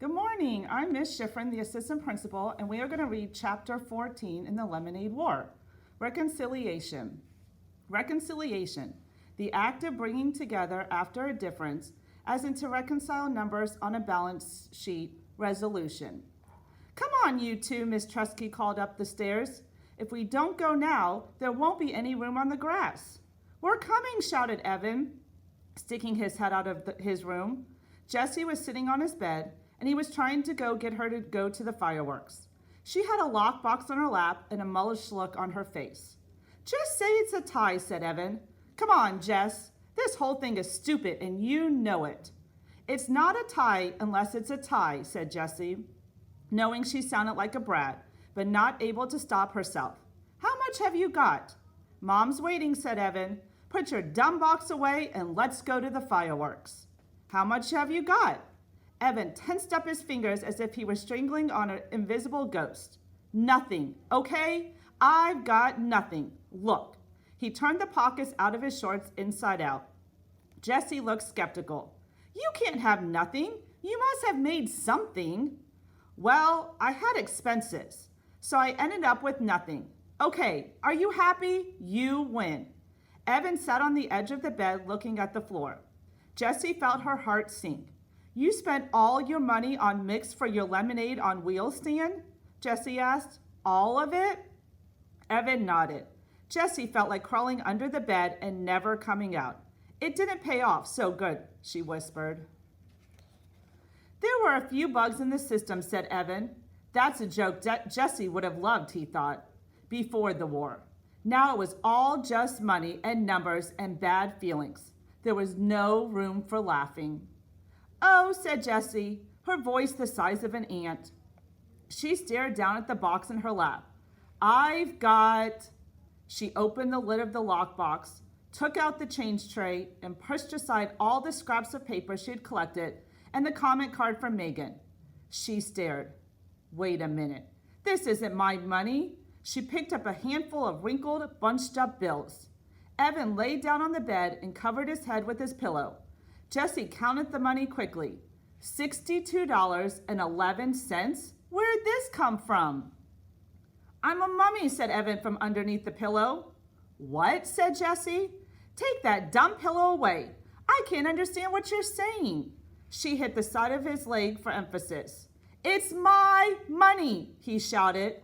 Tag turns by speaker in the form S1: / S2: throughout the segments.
S1: Good morning. I'm Miss Schifrin, the assistant principal, and we are going to read chapter 14 in the Lemonade War. Reconciliation. Reconciliation, the act of bringing together after a difference, as in to reconcile numbers on a balance sheet. Resolution. Come on, you two, Miss Trusky called up the stairs. If we don't go now, there won't be any room on the grass. We're coming, shouted Evan, sticking his head out of his room. Jesse was sitting on his bed, and he was trying to get her to go to the fireworks. She had a lockbox on her lap and a mullish look on her face. Just say it's a tie, said Evan. Come on, Jess. This whole thing is stupid, and you know it. It's not a tie unless it's a tie, said Jessie, knowing she sounded like a brat, but not able to stop herself. How much have you got? Mom's waiting, said Evan. Put your dumb box away and let's go to the fireworks. How much have you got? Evan tensed up his fingers as if he were strangling on an invisible ghost. Nothing, okay? I've got nothing. Look. He turned the pockets out of his shorts inside out. Jessie looked skeptical. You can't have nothing. You must have made something. Well, I had expenses, so I ended up with nothing. Okay, are you happy? You win. Evan sat on the edge of the bed looking at the floor. Jessie felt her heart sink. You spent all your money on mix for your lemonade on wheels stand? Jessie asked. All of it? Evan nodded. Jessie felt like crawling under the bed and never coming out. It didn't pay off so good, she whispered. There were a few bugs in the system, said Evan. That's a joke Jessie would have loved, he thought, before the war. Now it was all just money and numbers and bad feelings. There was no room for laughing. Oh, said Jessie, her voice the size of an ant. She stared down at the box in her lap. I've got... She opened the lid of the lockbox, took out the change tray, and pushed aside all the scraps of paper she had collected and the comment card from Megan. She stared. Wait a minute. This isn't my money. She picked up a handful of wrinkled, bunched up bills. Evan lay down on the bed and covered his head with his pillow. Jessie counted the money quickly. $62.11? Where did this come from? I'm a mummy, said Evan from underneath the pillow. What? Said Jessie. Take that dumb pillow away. I can't understand what you're saying. She hit the side of his leg for emphasis. It's my money, he shouted,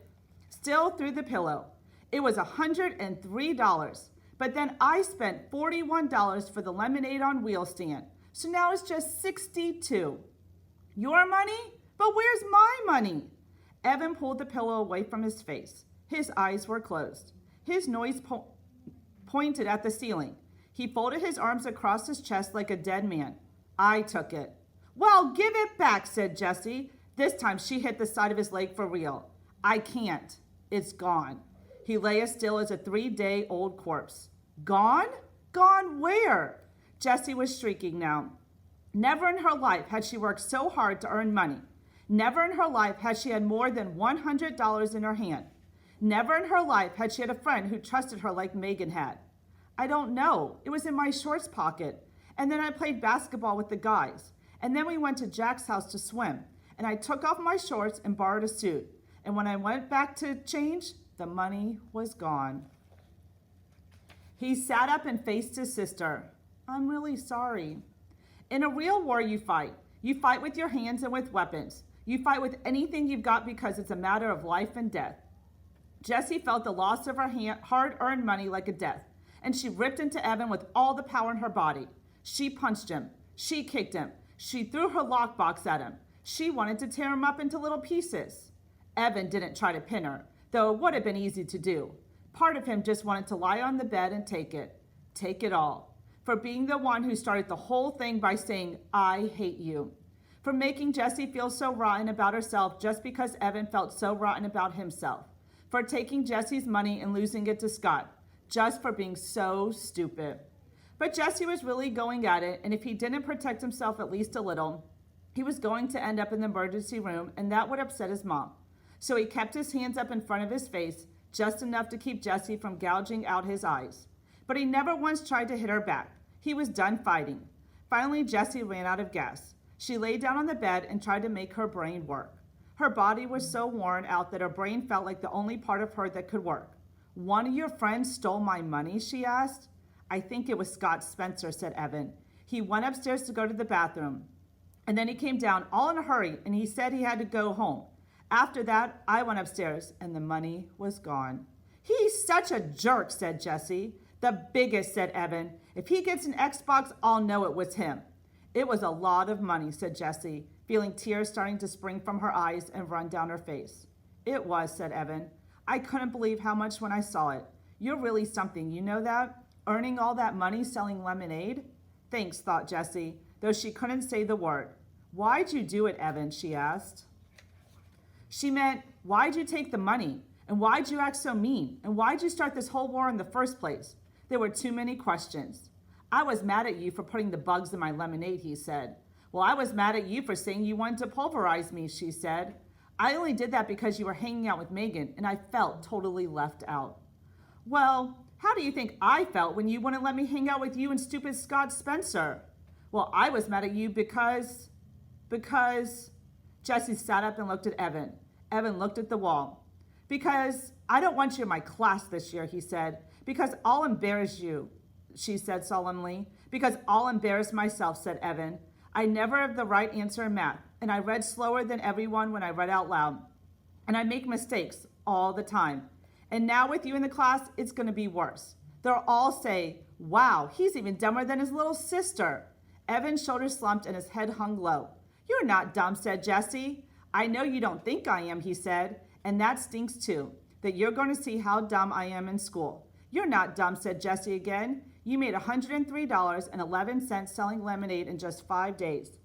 S1: still through the pillow. It was $103, but then I spent $41 for the lemonade on wheel stand, so now it's just $62. Your money? But where's my money? Evan pulled the pillow away from his face. His eyes were closed. His nose pointed at the ceiling. He folded his arms across his chest like a dead man. I took it. Well, give it back, said Jessie. This time she hit the side of his leg for real. I can't. It's gone. He lay as still as a 3-day-old corpse. Gone? Gone where? Jessie was shrieking now. Never in her life had she worked so hard to earn money. Never in her life had she had more than $100 in her hand. Never in her life had she had a friend who trusted her like Megan had. I don't know. It was in my shorts pocket. And then I played basketball with the guys. And then we went to Jack's house to swim. And I took off my shorts and borrowed a suit. And when I went back to change, the money was gone. He sat up and faced his sister. I'm really sorry. In a real war, you fight. You fight with your hands and with weapons. You fight with anything you've got because it's a matter of life and death. Jessie felt the loss of her hard-earned money like a death, and she ripped into Evan with all the power in her body. She punched him. She kicked him. She threw her lockbox at him. She wanted to tear him up into little pieces. Evan didn't try to pin her, though it would have been easy to do. Part of him just wanted to lie on the bed and take it. Take it all. For being the one who started the whole thing by saying, I hate you. For making Jessie feel so rotten about herself just because Evan felt so rotten about himself. For taking Jessie's money and losing it to Scott, just for being so stupid. But Jessie was really going at it, and if he didn't protect himself at least a little, he was going to end up in the emergency room, and that would upset his mom. So he kept his hands up in front of his face, just enough to keep Jessie from gouging out his eyes. But he never once tried to hit her back. He was done fighting. Finally, Jessie ran out of gas. She lay down on the bed and tried to make her brain work. Her body was so worn out that her brain felt like the only part of her that could work. One of your friends stole my money, she asked. I think it was Scott Spencer, said Evan. He went upstairs to go to the bathroom. And then he came down all in a hurry and he said he had to go home. After that, I went upstairs and the money was gone. He's such a jerk, said Jessie. The biggest, said Evan. If he gets an Xbox, I'll know it was him. It was a lot of money, said Jessie, feeling tears starting to spring from her eyes and run down her face. It was, said Evan. I couldn't believe how much when I saw it. You're really something, you know that? Earning all that money selling lemonade? Thanks, thought Jessie, though she couldn't say the word. Why'd you do it, Evan? She asked. She meant, why'd you take the money? And why'd you act so mean? And why'd you start this whole war in the first place? There were too many questions. I was mad at you for putting the bugs in my lemonade, he said. Well, I was mad at you for saying you wanted to pulverize me, she said. I only did that because you were hanging out with Megan, and I felt totally left out. Well, how do you think I felt when you wouldn't let me hang out with you and stupid Scott Spencer? Well, I was mad at you because... Jessie sat up and looked at Evan. Evan looked at the wall. Because I don't want you in my class this year, he said. Because I'll embarrass you, she said solemnly. Because I'll embarrass myself, said Evan. I never have the right answer in math, and I read slower than everyone when I read out loud. And I make mistakes all the time. And now with you in the class, it's going to be worse. They'll all say, wow, he's even dumber than his little sister. Evan's shoulders slumped and his head hung low. You're not dumb, said Jessie. I know you don't think I am, he said. And that stinks too, that you're going to see how dumb I am in school. You're not dumb, said Jessie again. You made $103.11 selling lemonade in just 5 days.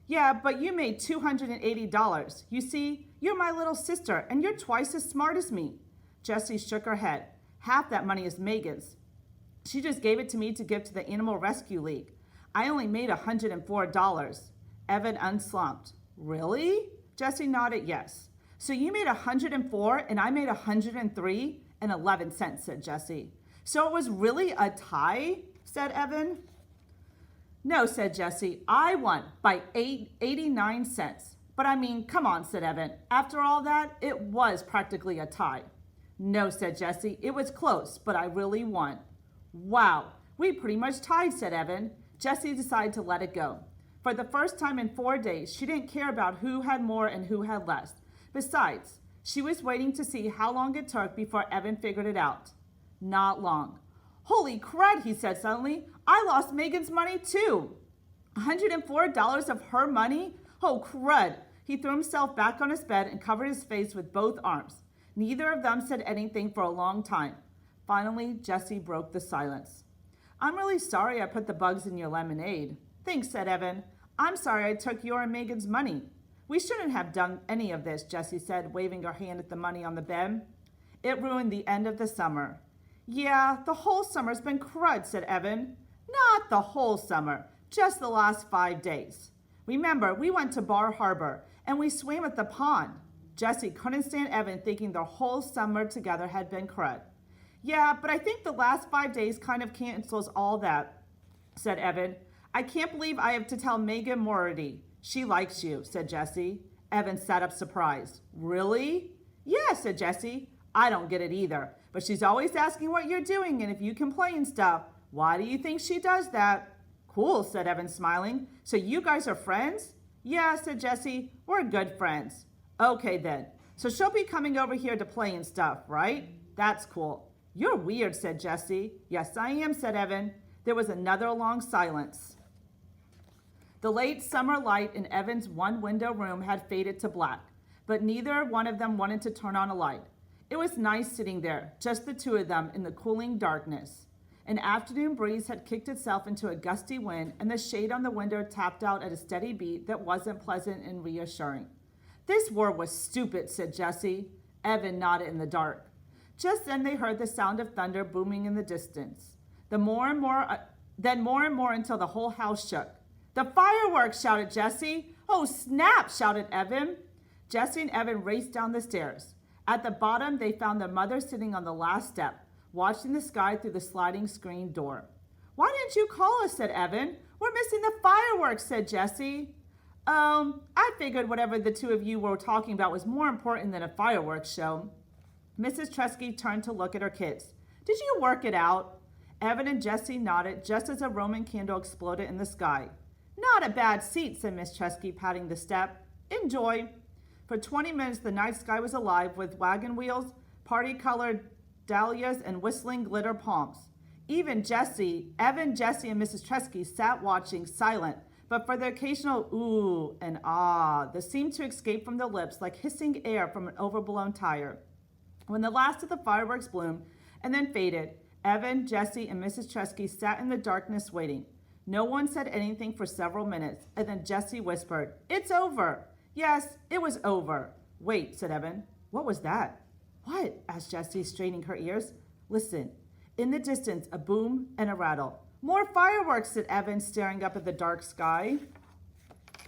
S1: Yeah, but you made $280. You see, you're my little sister, and you're twice as smart as me. Jessie shook her head. Half that money is Megan's. She just gave it to me to give to the Animal Rescue League. I only made $104. Evan unslumped. Really? Jessie nodded yes. So you made $104 and I made $103.11, said Jessie. So it was really a tie, said Evan. No, said Jessie. I won by 89 cents. But I mean, come on, said Evan. After all that, it was practically a tie. No, said Jessie. It was close, but I really won. Wow, we pretty much tied, said Evan. Jessie decided to let it go. For the first time in 4 days, she didn't care about who had more and who had less. Besides, she was waiting to see how long it took before Evan figured it out. Not long. Holy crud, he said suddenly. I lost Megan's money too. $104 of her money? Oh, crud. He threw himself back on his bed and covered his face with both arms. Neither of them said anything for a long time. Finally, Jessie broke the silence. I'm really sorry I put the bugs in your lemonade. Thanks, said Evan. I'm sorry I took your and Megan's money. We shouldn't have done any of this, Jessie said, waving her hand at the money on the bed. It ruined the end of the summer. Yeah, the whole summer's been crud, said Evan. Not the whole summer, just the last 5 days. Remember, we went to Bar Harbor and we swam at the pond. Jessie couldn't stand Evan thinking their whole summer together had been crud. Yeah, but I think the last 5 days kind of cancels all that, said Evan. I can't believe I have to tell Megan Moriarty. She likes you, said Jessie. Evan sat up surprised. Really? Yeah, said Jessie. I don't get it either, but she's always asking what you're doing and if you can play and stuff. Why do you think she does that? Cool, said Evan, smiling. So you guys are friends? Yeah, said Jessie. We're good friends. Okay then. So she'll be coming over here to play and stuff, right? That's cool. You're weird, said Jessie. Yes, I am, said Evan. There was another long silence. The late summer light in Evan's one-window room had faded to black, but neither one of them wanted to turn on a light. It was nice sitting there, just the two of them in the cooling darkness. An afternoon breeze had kicked itself into a gusty wind, and the shade on the window tapped out at a steady beat that wasn't pleasant and reassuring. This war was stupid, said Jessie. Evan nodded in the dark. Just then they heard the sound of thunder booming in the distance. Then more and more until the whole house shook. The fireworks, shouted Jessie. Oh, snap, shouted Evan. Jessie and Evan raced down the stairs. At the bottom, they found their mother sitting on the last step, watching the sky through the sliding screen door. Why didn't you call us, said Evan. We're missing the fireworks, said Jessie. I figured whatever the two of you were talking about was more important than a fireworks show. Mrs. Tresky turned to look at her kids. Did you work it out? Evan and Jessie nodded just as a Roman candle exploded in the sky. Not a bad seat, said Miss Tresky, patting the step. Enjoy. For 20 minutes, the night sky was alive with wagon wheels, party-colored dahlias, and whistling glitter palms. Evan, Jessie, and Mrs. Tresky sat watching, silent, but for the occasional ooh and ah that seemed to escape from their lips like hissing air from an overblown tire. When the last of the fireworks bloomed and then faded, Evan, Jessie, and Mrs. Tresky sat in the darkness waiting. No one said anything for several minutes, and then Jessie whispered, "It's over." "Yes, it was over." "Wait," said Evan. "What was that?" "What?" asked Jessie, straining her ears. "Listen." In the distance, a boom and a rattle. "More fireworks," said Evan, staring up at the dark sky.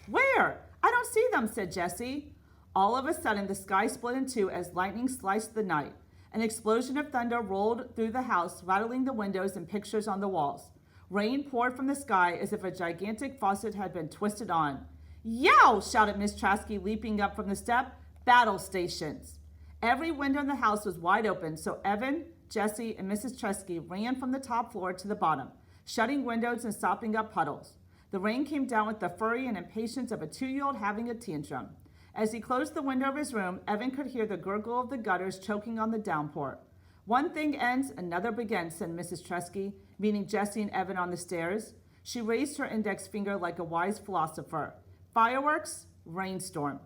S1: "Where? I don't see them," said Jessie. All of a sudden, the sky split in two as lightning sliced the night. An explosion of thunder rolled through the house, rattling the windows and pictures on the walls. Rain poured from the sky as if a gigantic faucet had been twisted on. "Yow!" shouted Miss Tresky, leaping up from the step. "Battle stations." Every window in the house was wide open, so Evan, Jessie, and Mrs. Tresky ran from the top floor to the bottom, shutting windows and sopping up puddles. The rain came down with the fury and impatience of a 2-year-old having a tantrum. As he closed the window of his room, Evan could hear the gurgle of the gutters choking on the downpour. "One thing ends, another begins," said Mrs. Tresky, meeting Jessie and Evan on the stairs. She raised her index finger like a wise philosopher. "Fireworks, rainstorm."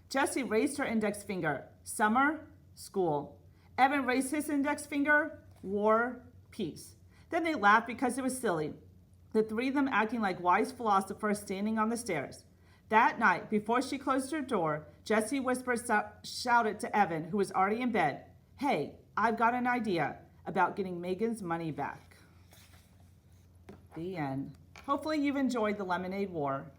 S1: Jessie raised her index finger. "Summer, school." Evan raised his index finger. "War, peace." Then they laughed because it was silly, the three of them acting like wise philosophers standing on the stairs. That night, before she closed her door, Jessie shouted to Evan, who was already in bed, "Hey, I've got an idea about getting Megan's money back." The end. Hopefully you've enjoyed the Lemonade War.